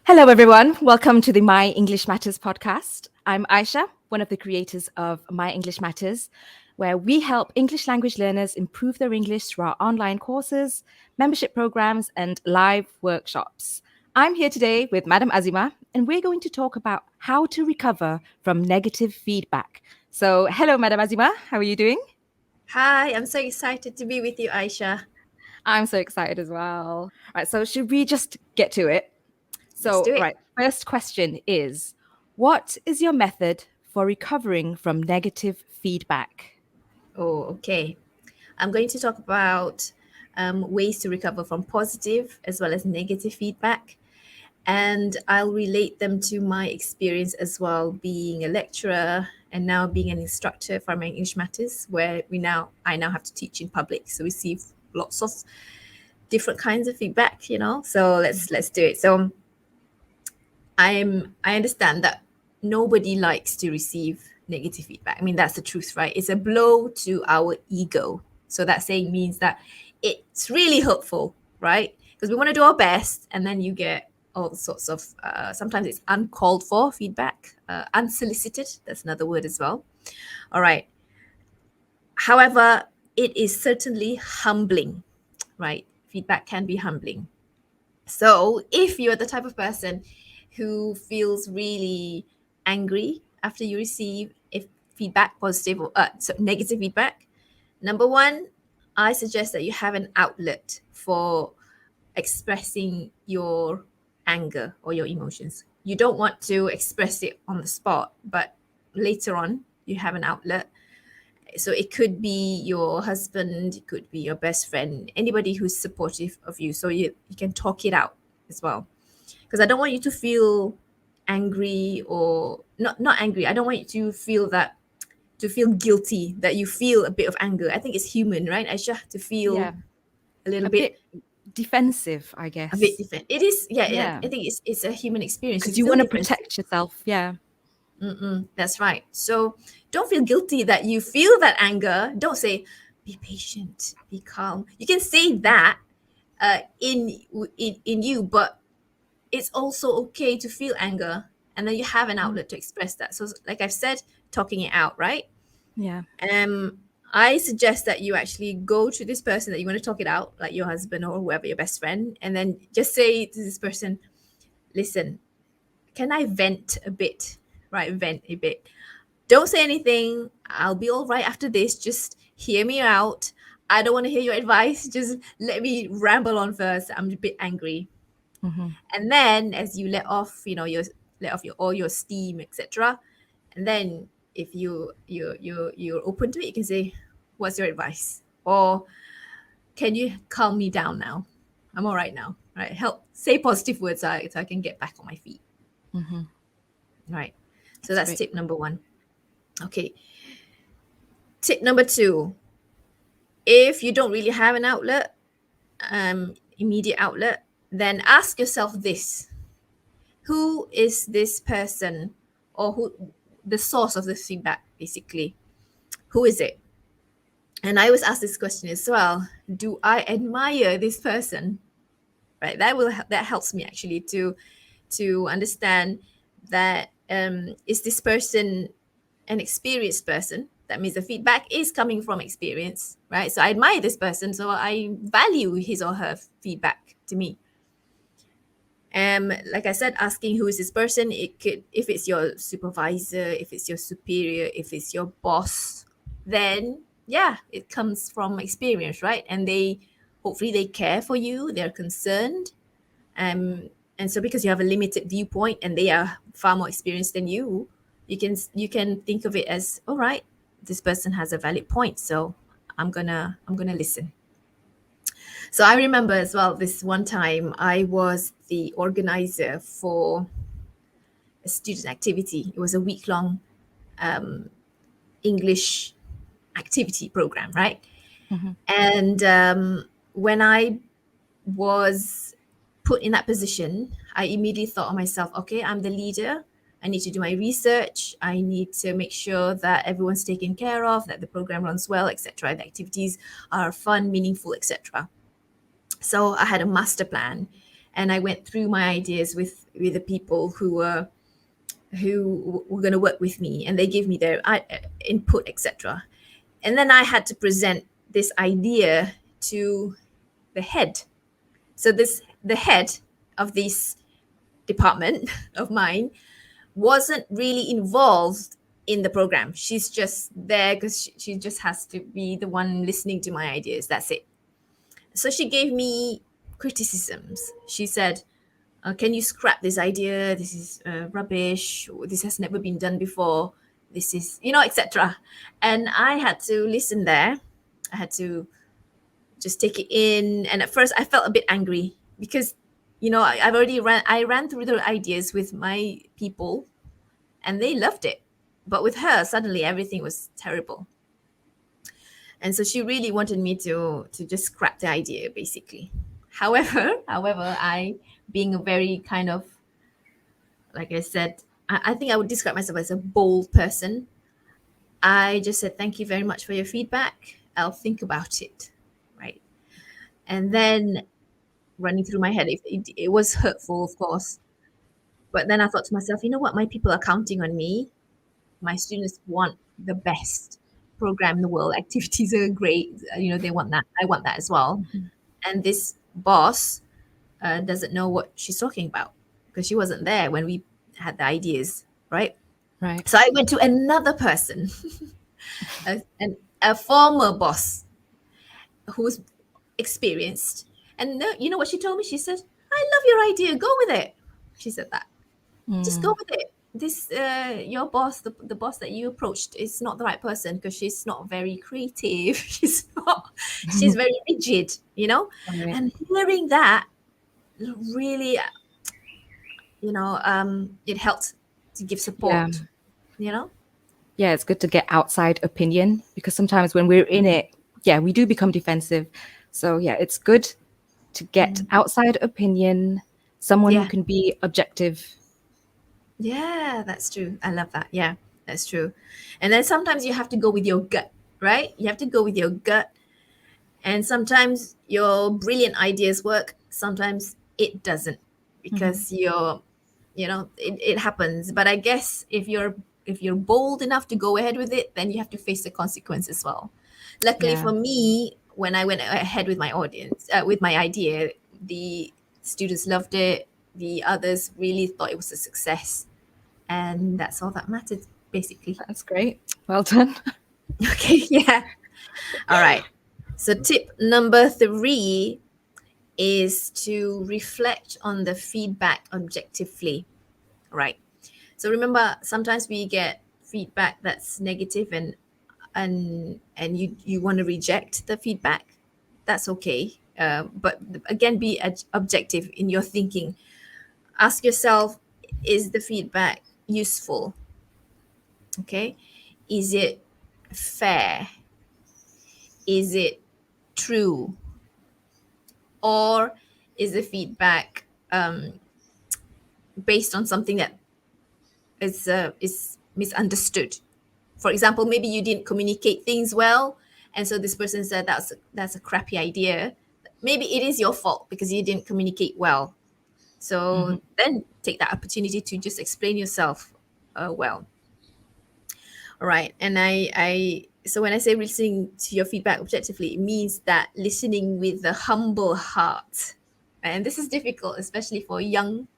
Hello, everyone. Welcome to the My English Matters podcast. I'm Aisha, one of the creators of My English Matters, where we help English language learners improve their English through our online courses, membership programs, and live workshops. I'm here today with Madam Azimah, and we're going to talk about how to recover from negative feedback. So, hello, Madam Azimah. How are you doing? Hi, I'm so excited to be with you, Aisha. I'm so excited as well. All right, so should we just get to it? Let's So, do it. right, first question is, what is your method for recovering from negative feedback? Oh, okay. I'm going to talk about ways to recover from positive as well as negative feedback. And I'll relate them to my experience as well, being a lecturer and now being an instructor for my English Matters, where I now have to teach in public. So we receive lots of different kinds of feedback, So let's do it. So I understand that nobody likes to receive negative feedback. I mean, that's the truth, right? It's a blow to our ego. So that saying means that it's really hurtful, right? Because we want to do our best, and then you get all sorts of sometimes it's uncalled for feedback, unsolicited. That's another word as well. All right. However, it is certainly humbling, right? Feedback can be humbling. So if you're the type of person who feels really angry after you receive if feedback, positive or negative feedback, number one, I suggest that you have an outlet for expressing your anger or your emotions. You don't want to express it on the spot, but later on, you have an outlet. So it could be your husband, it could be your best friend, anybody who's supportive of you. So you can talk it out as well. Because I don't want you to feel angry or not angry. I don't want you to feel guilty that you feel a bit of anger. I think it's human, right? Aisha, to feel Yeah, a little a bit bit defensive, I a bit guess. different. It is, yeah. Yeah, I think it's a human experience. You because you feel want to different. protect yourself. Yeah. That's right. So don't feel guilty that you feel that anger. Don't say, be patient, be calm. You can say that in you, but it's also okay to feel anger, and then you have an Mm. outlet to express that. So, like I've said, talking it out, right? Yeah. Um, I suggest that you actually go to this person that you want to talk it out, like your husband or whoever, your best friend, and then just say to this person, "Listen, can I vent a bit? Right, vent a bit. Don't say anything. I'll be all right after this. Just hear me out. I don't want to hear your advice. Just let me ramble on first. I'm a bit angry." Hmm. And then as you let off your all your steam, etc., and then if you're open to it, you can say, what's your advice, or can you calm me down now? I'm all right now, right? Help say positive words so I can get back on my feet, Hmm. right? So That's that's great. tip number one. Okay, tip number two, if you don't really have an outlet, immediate outlet, then ask yourself this: who is this person, or who the source of this feedback, basically? Who is it? And I always ask this question as well: do I admire this person? Right, that helps me actually to understand that is this person an experienced person. That means the feedback is coming from experience, right? So I admire this person, so I value his or her feedback to me. Like I said, asking who is this person, it could, if it's your supervisor, if it's your superior, if it's your boss, then yeah, it comes from experience, right? And they hopefully they care for you, they're concerned. um and so because you have a limited viewpoint and they are far more experienced than you can think of it as, all right, this person has a valid point, so I'm gonna listen. So I remember as well, this one time I was the organizer for a student activity. It was a week long English activity program, right? Hmm. And when I was put in that position, I immediately thought of myself, okay, I'm the leader. I need to do my research. I need to make sure that everyone's taken care of, that the program runs well, etc. The activities are fun, meaningful, etc. So I had a master plan, and I went through my ideas with the people who were going to work with me, and they gave me their input, etc. And then I had to present this idea to the head. So the head of this department of mine wasn't really involved in the program. She's just there because she just has to be the one listening to my ideas. That's it. So she gave me criticisms. She said, can you scrap this idea? This is rubbish. This has never been done before. This is, etc. And I had to listen there. I had to just take it in. And at first I felt a bit angry because, I ran through the ideas with my people and they loved it. But with her, suddenly everything was terrible. And so she really wanted me to just scrap the idea, basically. However, I, being a very kind of, like I said, I think I would describe myself as a bold person. I just said, thank you very much for your feedback. I'll think about it. Right. And then running through my head, it was hurtful, of course. But then I thought to myself, you know what? My people are counting on me. My students want the best program in the world. Activities are great. They want that. I want that as well. Mhm. And this boss doesn't know what she's talking about because she wasn't there when we had the ideas, right? Right. So I went to another person, a former boss who's experienced. And you know what she told me? She said, I love your idea. Go with it. She said that. Just go with it. This your boss, the boss that you approached, is not the right person because she's not very creative. She's very rigid, Right. And hearing that really, it helped to give Yeah. support, Yeah, it's good to get outside opinion because sometimes when we're in it, yeah, we do become defensive. So yeah, it's good to get outside opinion, someone who Yeah. can be objective. Yeah, that's true. I love that. Yeah, that's true. And then sometimes you have to go with your gut, right? You have to go with your gut. And sometimes your brilliant ideas work, sometimes it doesn't because it happens. But I guess if you're bold enough to go ahead with it, then you have to face the consequence as well. Luckily Yeah. for me, when I went ahead with my audience, with my idea, the students loved it. The others really thought it was a success. And that's all that mattered, basically. That's great. Well done. Okay, yeah. All right. So, tip number 3 is to reflect on the feedback objectively. Right. So, remember, sometimes we get feedback that's negative and you want to reject the feedback. That's okay. But again, be objective in your thinking. Ask yourself, is the feedback useful? Okay. Is it fair? Is it true? Or is the feedback based on something that is misunderstood? For example, maybe you didn't communicate things well, and so this person said that's a crappy idea. Maybe it is your fault because you didn't communicate well. So then take that opportunity to just explain yourself well. All right. And so when I say listening to your feedback objectively, it means that listening with a humble heart. And this is difficult, especially for young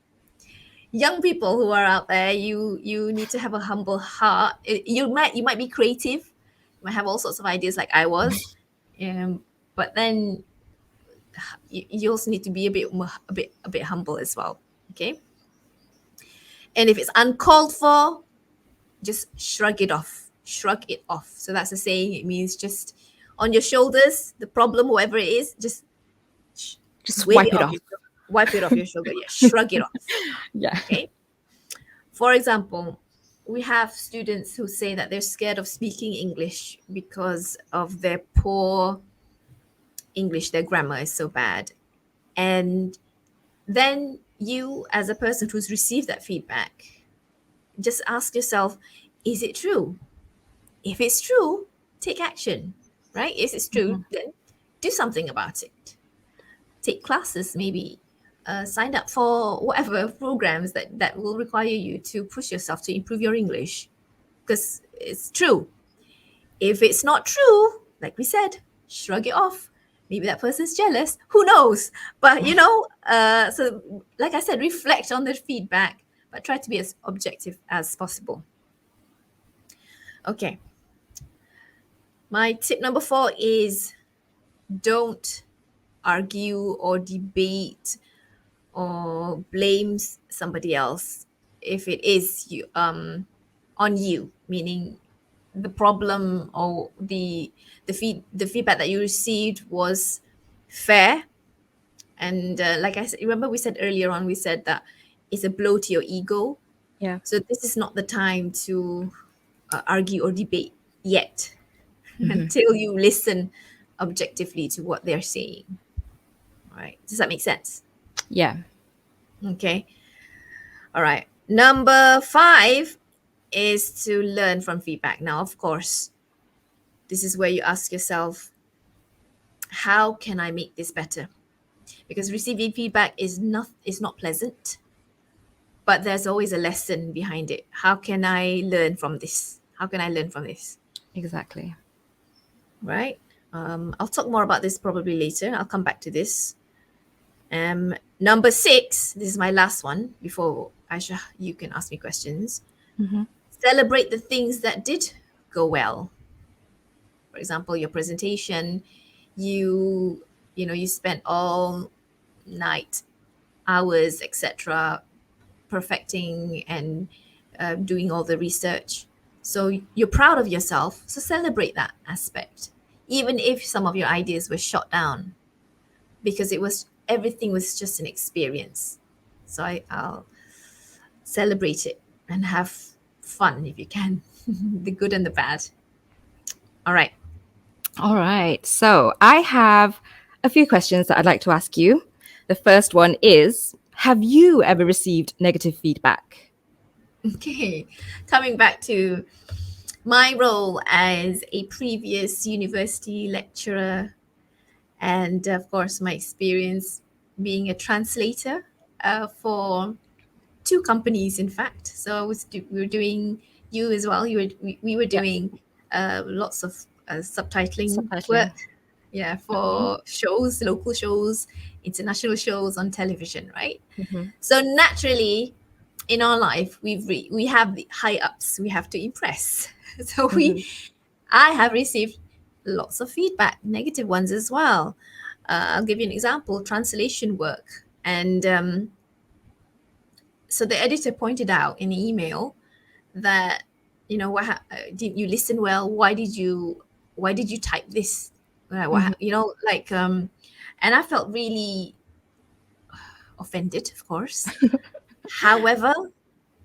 people who are out there. You need to have a humble heart. You might be creative, you might have all sorts of ideas like I was, but then you also need to be a bit humble as well. Okay. And if it's uncalled for, just shrug it off. Shrug it off. So that's a saying. It means just on your shoulders, the problem, whatever it is, just wave wipe it it off. off. Wipe it off your shoulder. Yeah, shrug it off. Yeah. Okay. For example, we have students who say that they're scared of speaking English because of their poor English. Their grammar is so bad. And then you, as a person who's received that feedback, just ask yourself, is it true? If it's true, take action, right? If it's true, then do something about it. Take classes, maybe sign up for whatever programs that will require you to push yourself to improve your English, because it's true. If it's not true, like we said, shrug it off. Maybe that person's jealous. Who knows? But so like I said, reflect on the feedback, but try to be as objective as possible. Okay. My tip number 4 is don't argue or debate or blame somebody else if it is you on you, meaning the problem or the feedback that you received was fair. And like I said, remember we said earlier on, we said that it's a blow to your ego. Yeah. So this is not the time to argue or debate yet until you listen objectively to what they're saying. All right. Does that make sense? Yeah. Okay. All right. Number 5 is to learn from feedback. Now, of course, this is where you ask yourself, how can I make this better? Because receiving feedback is not pleasant, but there's always a lesson behind it. How can I learn from this? How can I learn from this? Exactly. Right? I'll talk more about this probably later. I'll come back to this. Number 6, this is my last one before Aisha, you can ask me questions. Celebrate the things that did go well. For example, your presentation, you spent all night hours, etc., perfecting and doing all the research. So you're proud of yourself. So celebrate that aspect, even if some of your ideas were shot down, because everything was just an experience. So I'll celebrate it and have fun if you can, the good and the bad. All right. All right. So I have a few questions that I'd like to ask you. The first one is, have you ever received negative feedback? Okay. Coming back to my role as a previous university lecturer, and of course, my experience being a translator for 2 companies, in fact. So we were doing, you as well, we were doing lots of subtitling work. Yeah, for shows, local shows, international shows on television, right? So naturally, in our life, we have the high ups we have to impress. So I have received lots of feedback, negative ones as well. I'll give you an example: translation work, and so the editor pointed out in the email that didn't you listen well? Why did you type this? And I felt really offended, of course. However,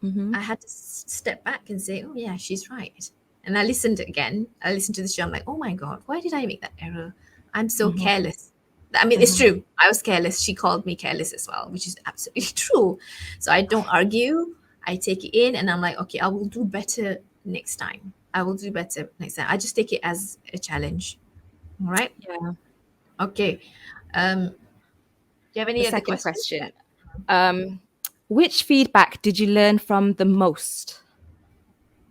I had to step back and say, oh yeah, she's right. And I listened again. I listened to the show. I'm like, oh my God, why did I make that error? I'm so careless. I mean, it's true. I was careless. She called me careless as well, which is absolutely true. So I don't argue. I take it in and I'm like, okay, I will do better next time. I just take it as a challenge. All right? Yeah. Okay. Do you have any The other second questions? question. Which feedback did you learn from the most?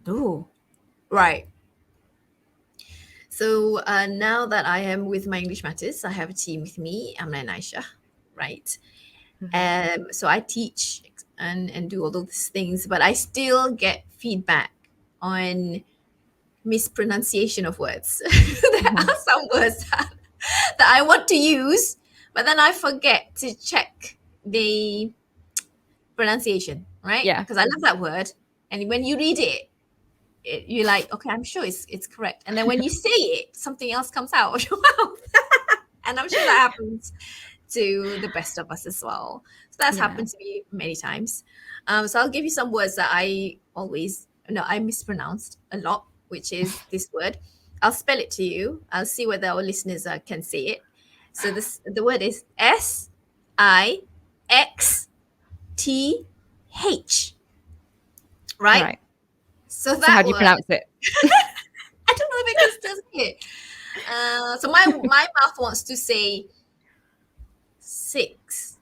Oh, right. So now that I am with My English Matters, I have a team with me, Azimah and Aisya, right? So I teach and do all of these things, but I still get feedback on mispronunciation of words. There are some words that I want to use, but then I forget to check the pronunciation, right? Yeah. Because I love that word. And when you read it, you're like, okay, I'm sure it's correct. And then when you say it, something else comes out of your mouth. And I'm sure that happens to the best of us as well. So that's happened to me many times. So I'll give you some words that I mispronounced a lot, which is this word. I'll spell it to you. I'll see whether our listeners can say it. So the word is SIXTH. Right? All right. So So how do you pronounce it? I don't know if I can still say it. So my mouth wants to say 6,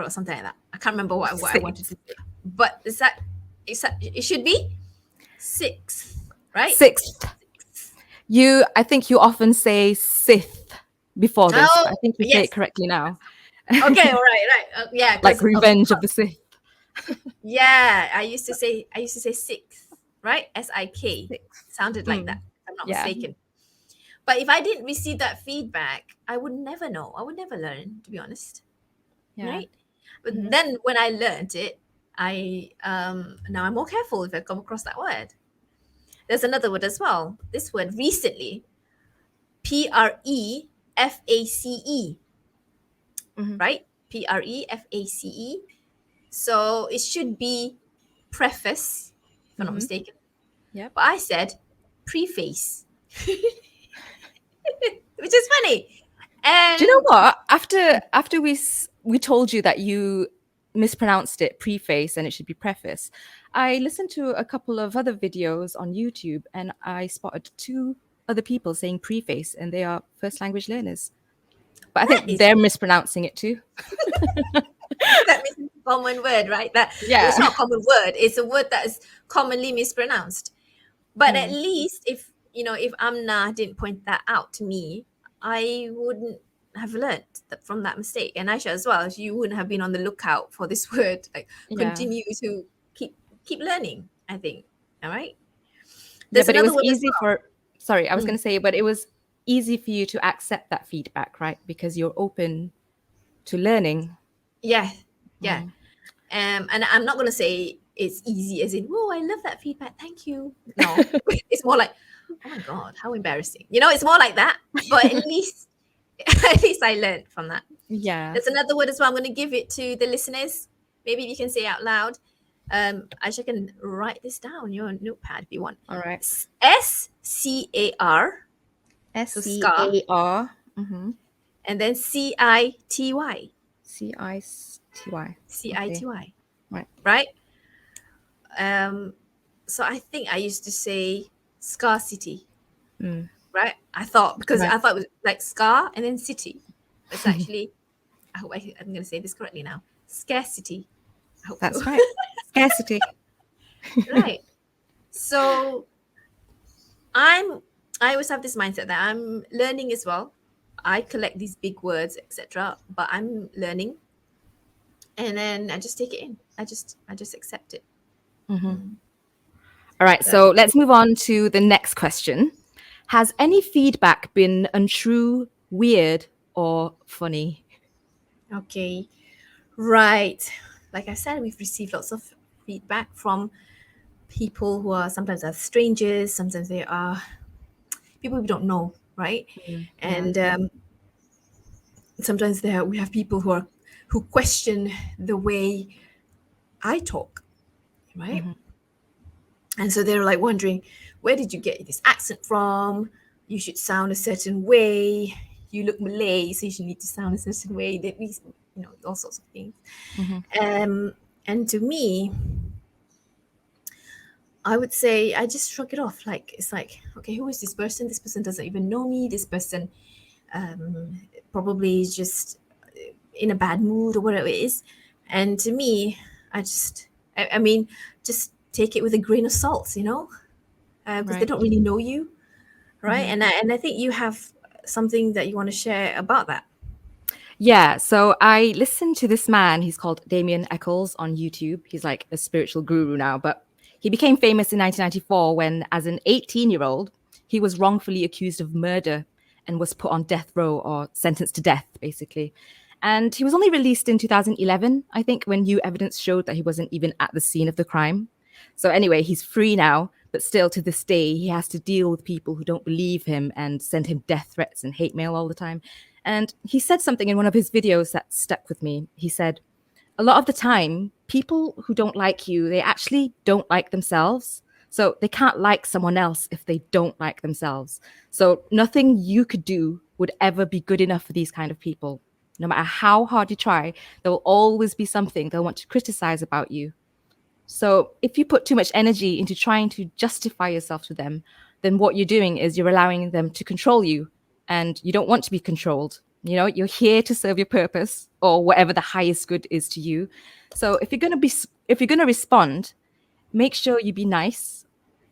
or something like that. I can't remember what I wanted Sixth. to say. But it should be sixth, right? Sixth. I think you often say Sith before this, but I Oh, think you say it yes. correctly now. Okay, all right, right. Yeah, Like because Revenge of the Sith. yeah, I used to say sixth, right? SIK. Sixth. Sounded like that, if I'm not Yeah. mistaken. But if I didn't receive that feedback, I would never know. I would never learn, to be honest. Yeah. Right? But Mhm. then when I learned it, I now I'm more careful if I come across that word. There's another word as well. This word recently, PREFACE, Mhm. right? PREFACE. So it should be preface, if I'm not Mhm. mistaken. Yep. But I said preface, which is funny. Do you know And what? After we told you that you mispronounced it preface and it should be preface, I listened to a couple of other videos on YouTube and I spotted two other people saying preface and they are first language learners. But I that think is they're mispronouncing it too. that means it's a common word, right? That well, it's Yeah. not a common word. It's a word that is commonly mispronounced. But at Mm. least if Amna didn't point that out to me, I wouldn't have learned from that mistake. And Aisha as well, you wouldn't have been on the lookout for this word. Like Yeah. continue to keep learning, I think. All right. Yeah, There's but it another was word as easy for, sorry, I was well. going to say, but it was easy for you to accept that feedback, right? Because you're open to learning. Yeah, yeah. Mm. And I'm not gonna say it's easy as in, oh, I love that feedback, thank you. No, it's more like, oh my god, how embarrassing. It's more like that. But at least at least I learned from that. Yeah. There's another word as well. I'm gonna give it to the listeners. Maybe you can say out loud. Aisha can write this down your notepad if you want. All right. SCAR, so scar, SCAR. Mm-hmm. and then CITY. CITY. Okay. CITY. Right. Right? So I think I used to say scarcity, Mm. right? Because Right. I thought it was like scar and then city. It's actually, I hope I'm going to say this correctly now, scarcity. I hope so. That's right. Scarcity. Right. So I always have this mindset that I'm learning as well. I collect these big words, etc. But I'm learning, and then I just take it in. I just accept it. Mm-hmm. Mm. All right. That's So let's move on to the next question. Has any feedback been untrue, weird, or funny? okay. Right. Like I said, we've received lots of feedback from people who are sometimes are strangers, sometimes they are people we don't know, right? Mm. Yeah. And sometimes we have people who question the way I talk, right? Mm-hmm. And so they're like wondering, where did you get this accent from? You should sound a certain way. You look Malay, so you should need to sound a certain way. All sorts of things. Mm-hmm. And to me, I would say I just shrug it off. Like it's like, okay, who is this person? This person doesn't even know me. This person probably is just in a bad mood or whatever it is. And to me, I mean, just take it with a grain of salt, because they Right. don't really know you, right? Mm-hmm. And I think you have something that you want to share about that. Yeah, so I listened to this man. He's called Damien Eccles on YouTube. He's like a spiritual guru now, but he became famous in 1994 when, as an 18-year-old, he was wrongfully accused of murder and was put on death row or sentenced to death, basically. And he was only released in 2011, I think, when new evidence showed that he wasn't even at the scene of the crime. So, anyway, he's free now, but still to this day, he has to deal with people who don't believe him and send him death threats and hate mail all the time. And he said something in one of his videos that stuck with me. He said, a lot of the time, people who don't like you, they actually don't like themselves. So they can't like someone else if they don't like themselves. So nothing you could do would ever be good enough for these kind of people. No matter how hard you try, there will always be something they'll want to criticize about you. So if you put too much energy into trying to justify yourself to them, then what you're doing is you're allowing them to control you, and you don't want to be controlled. You're here to serve your purpose or whatever the highest good is to you. So if you're going to respond, make sure you be nice.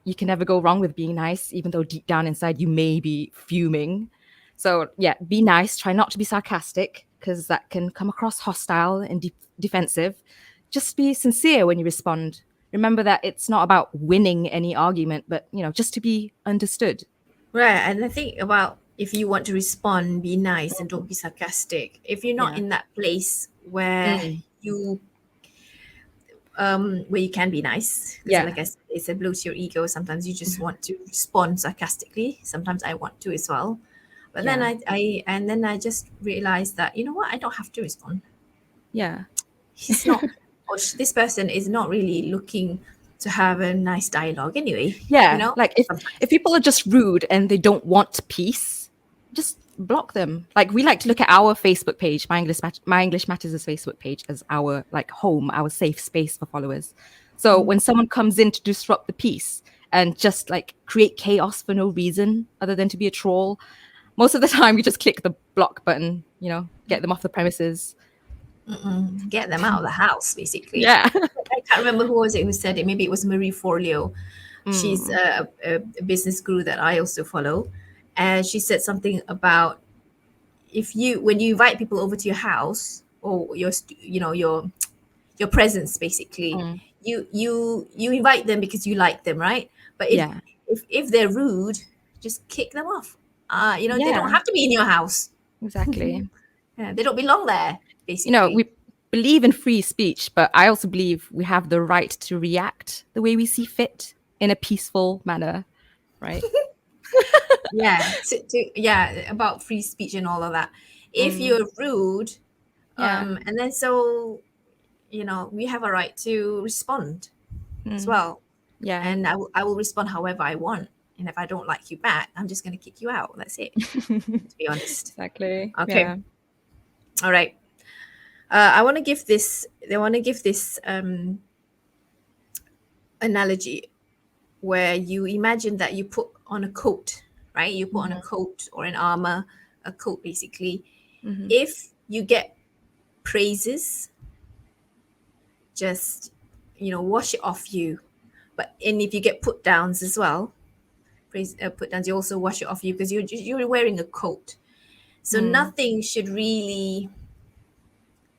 You can never go wrong with being nice, even though deep down inside you may be fuming. So yeah, be nice. Try not to be sarcastic because that can come across hostile and defensive. Just be sincere when you respond. Remember that it's not about winning any argument, but just to be understood. Right. And I think about, if you want to respond, be nice and don't be sarcastic. If you're not Yeah. in that place Mm. you where you can be nice, because Yeah. like I said, it's a blow to your ego. Sometimes you just want to respond sarcastically. Sometimes I want to as well. But then Yeah. I just realized that, you know what, I don't have to respond. Yeah. He's not, this person is not really looking to have a nice dialogue anyway. You Yeah. know, Like if people are just rude and they don't want peace, just block them. Like we like to look at our Facebook page, My English Matters' Facebook page, as our like home, our safe space for followers. So when someone comes in to disrupt the peace and just like create chaos for no reason other than to be a troll, most of the time we just click the block button, get them off the premises. get them out of the house, basically. Yeah. I can't remember who was it who said it. Maybe it was Marie Forleo. She's Mm, a business guru that I also follow, and she said something about, when you invite people over to your house, or your presence, basically, mm, you invite them because you like them, right? But yeah. if they're rude, just kick them off. They don't Yeah, have to be in your house. exactly. Yeah, they don't belong there, basically. We believe in free speech, but I also believe we have the right to react the way we see fit in a peaceful manner, right? Yeah, yeah, about free speech and all of that. If Mm, you're rude, yeah. and then so we have a right to respond as Mm, well. yeah. And I will respond however I want. And if I don't like you back, I'm just going to kick you out. That's it, to be honest. Exactly. Okay. Yeah. All right. I want to give this analogy, where you imagine that you put on a coat, right? You put on a Hmm. coat or an armor, a coat, basically. Hmm. If you get praises, just wash it off you. And if you get put downs as well, put downs, you also wash it off you, because you're wearing a coat. So Mm, nothing should really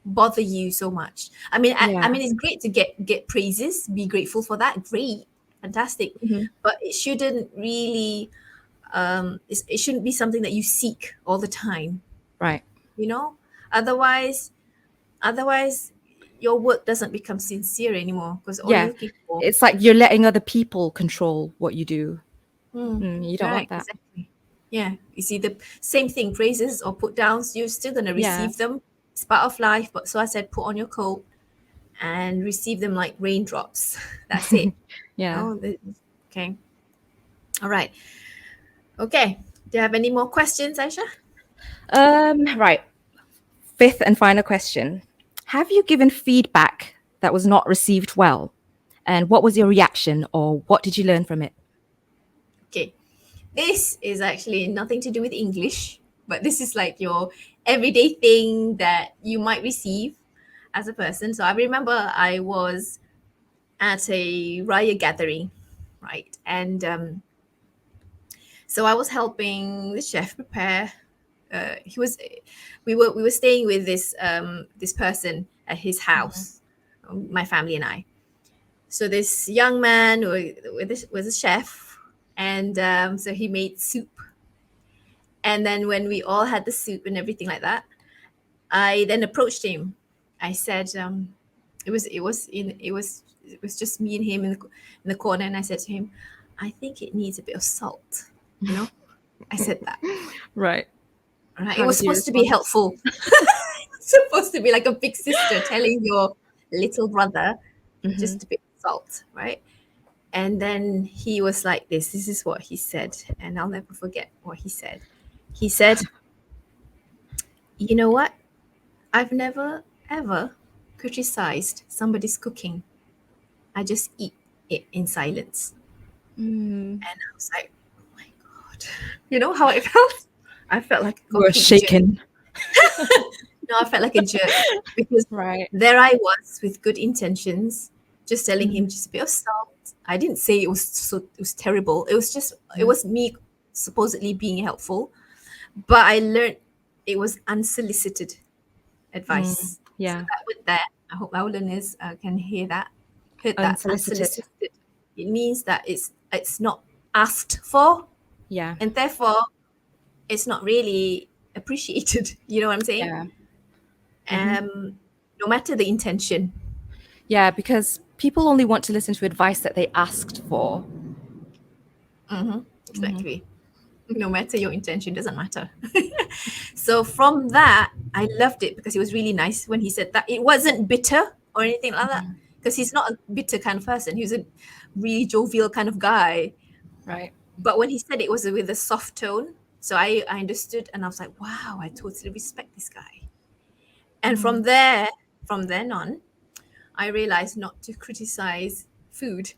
bother you so much. I mean, yeah. it's great to get praises, be grateful for that, great, fantastic. Hmm. But it shouldn't really, it shouldn't be something that you seek all the time, Right. you know otherwise your work doesn't become sincere anymore, because all you're Yeah. looking for. It's like you're letting other people control what you do. You don't want Right, that. exactly. Yeah, you see, the same thing, praises or put downs, you're still going to Yeah. receive them. It's part of life. But so I said, put on your coat and receive them like raindrops. That's it. Yeah. Okay. All right. Okay, do you have any more questions, Aisha? Right. Fifth and final question. Have you given feedback that was not received well? And what was your reaction or what did you learn from it? Okay, this is actually nothing to do with English, but this is like your everyday thing that you might receive as a person. So I remember I was at a Raya gathering, right? And so I was helping the chef prepare. He was, we were staying with this person at his house, my family and I. So this young man was a chef, and so he made soup. And then when we all had the soup and everything like that, I then approached him. I said, it was just me and him in the corner, and I said to him, I think it needs a bit of salt. You know, I said that. Right. Right? It How was did you supposed to be respond? helpful. It's supposed to be like a big sister telling your little brother Hmm. just a bit of salt, right? And then he was like this. This is what he said, and I'll never forget what he said. He said, "You know what? I've never ever criticized somebody's cooking. I just eat it in silence." Mm. And I was like, "Oh my god!" You know how it felt? I felt like a You were complete jerk. shaken. No, I felt like a jerk because Right. there I was with good intentions, just telling him Mm, just a bit of salt. I didn't say it was terrible. It was just it mm, was me supposedly being helpful, but I learned it was unsolicited advice. So yeah. that went there. I hope our learners can heard that Unsolicited. unsolicited. It means that it's not asked for, Yeah. and therefore it's not really appreciated. You know what I'm saying? Yeah. Hmm. No matter the intention. Yeah, because people only want to listen to advice that they asked for. Hmm. Exactly. No matter your intention, doesn't matter. So from that, I loved it because it was really nice when he said that. It wasn't bitter or anything like that because he's not a bitter kind of person. He was a really jovial kind of guy. Right. But when he said it was with a soft tone, so I understood and I was like, wow, I totally respect this guy. And Mm. from then on, I realized not to criticize food.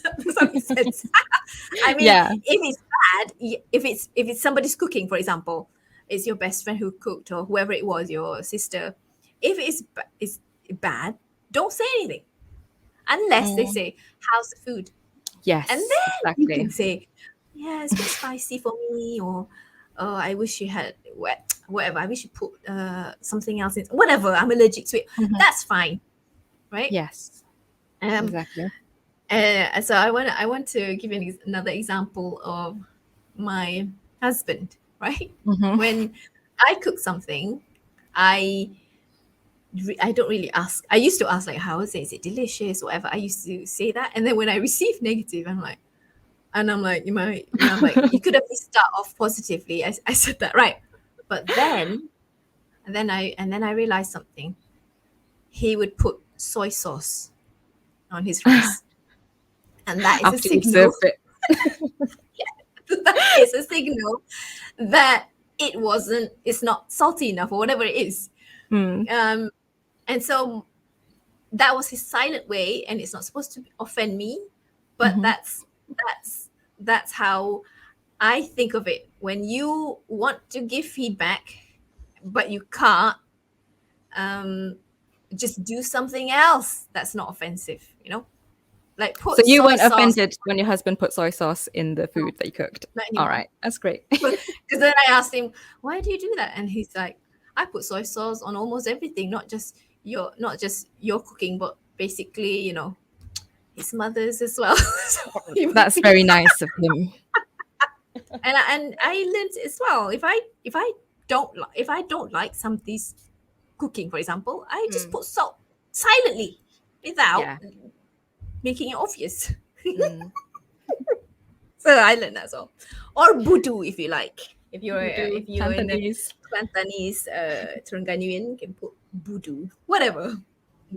That's how he said. I mean, Yeah. if it's bad, if it's somebody's cooking, for example, it's your best friend who cooked or whoever it was, your sister. If it's bad, don't say anything unless they Mm. say, "How's the food?" And Yes, then you exactly. can say, "Yeah, it's a bit spicy for me," or "Oh, I wish you had whatever. I wish you put something else in. Whatever. I'm allergic to it. Hmm. That's fine, right?" Yes, Um, exactly. so I want to give you another example of my husband, right? Hmm. When I cook something, I I don't really ask. I used to ask like, "How is it? Is it delicious?" Whatever. I used to say that, and then when I receive negative, I'm like, I'm like, you could at least start off positively. I said that right, but and then I realized something. He would put soy sauce on his rice, and that is a After you've signal. served it. That is a signal that it's not salty enough or whatever it is. Mm. Um, and so that was his silent way, and it's not supposed to offend me, but Hmm. that's that's how I think of it. When you want to give feedback, but you can't, um, just do something else that's not offensive. Like So put you soy weren't sauce. offended when your husband put soy sauce in the food that you cooked. Not All anymore. right, that's great. Because then I asked him, "Why do you do that?" And he's like, "I put soy sauce on almost everything, not just your cooking, but basically, his mother's as well." So he would That's be, very nice of him. and I learned as well. If I don't like somebody's cooking, for example, I just Mm. put salt silently without Yeah. making it obvious. Mm. So I learned that as well. Or budu if you like. Voodoo, If you're in Cantonese. Kelantanese, Terengganuan, you can put budu, whatever.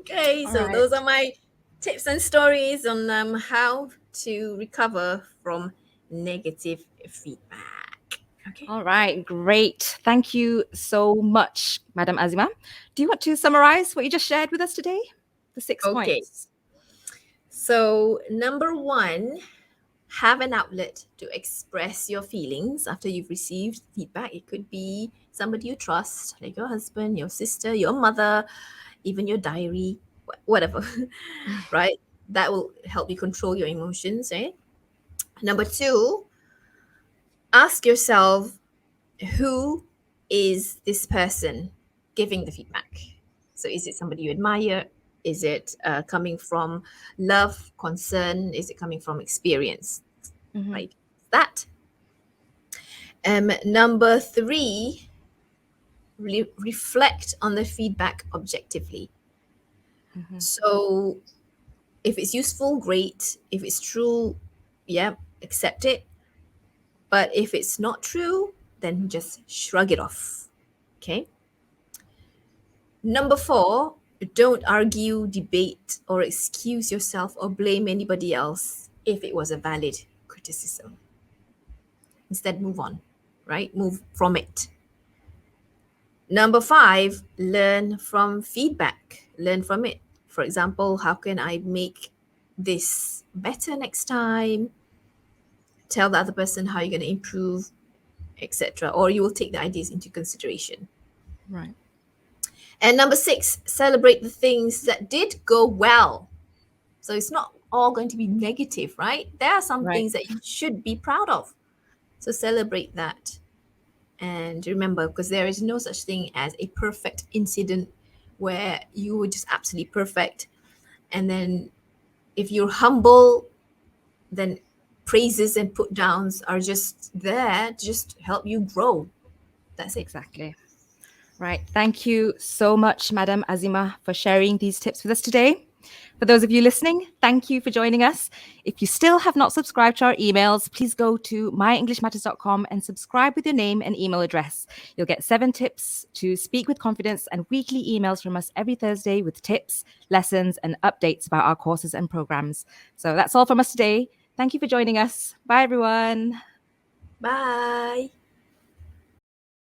Okay, All so right. those are my tips and stories on how to recover from negative feedback. Okay. All right, great. Thank you so much, Madam Azima. Do you want to summarize what you just shared with us today? The 6 points. Okay. So number one, have an outlet to express your feelings after you've received feedback. It could be somebody you trust, like your husband, your sister, your mother, even your diary, whatever, right? That will help you control your emotions, eh? Number two, ask yourself, who is this person giving the feedback? So is it somebody you admire? Is it coming from love, concern? Is it coming from experience? Mhm. Right? That. Number three, reflect on the feedback objectively. Mhm. So if it's useful, great. If it's true, yeah, accept it. But if it's not true, then just shrug it off. Okay. Number four, don't argue, debate, or excuse yourself or blame anybody else if it was a valid criticism. Instead, move on, right? Move from it. Number five, learn from feedback. Learn from it. For example, how can I make this better next time? Tell the other person how you're going to improve, etc. Or you will take the ideas into consideration. Right. And number 6, celebrate the things that did go well. So it's not all going to be negative, right? There are some Right. things that you should be proud of. So celebrate that. And remember, because there is no such thing as a perfect incident where you were just absolutely perfect. And then if you're humble, then praises and put downs are just there to just help you grow. That's it. Exactly. Right. Thank you so much, Madam Azimah, for sharing these tips with us today. For those of you listening, thank you for joining us. If you still have not subscribed to our emails, please go to myenglishmatters.com and subscribe with your name and email address. You'll get 7 tips to speak with confidence and weekly emails from us every Thursday with tips, lessons, and updates about our courses and programs. So that's all from us today. Thank you for joining us. Bye, everyone. Bye.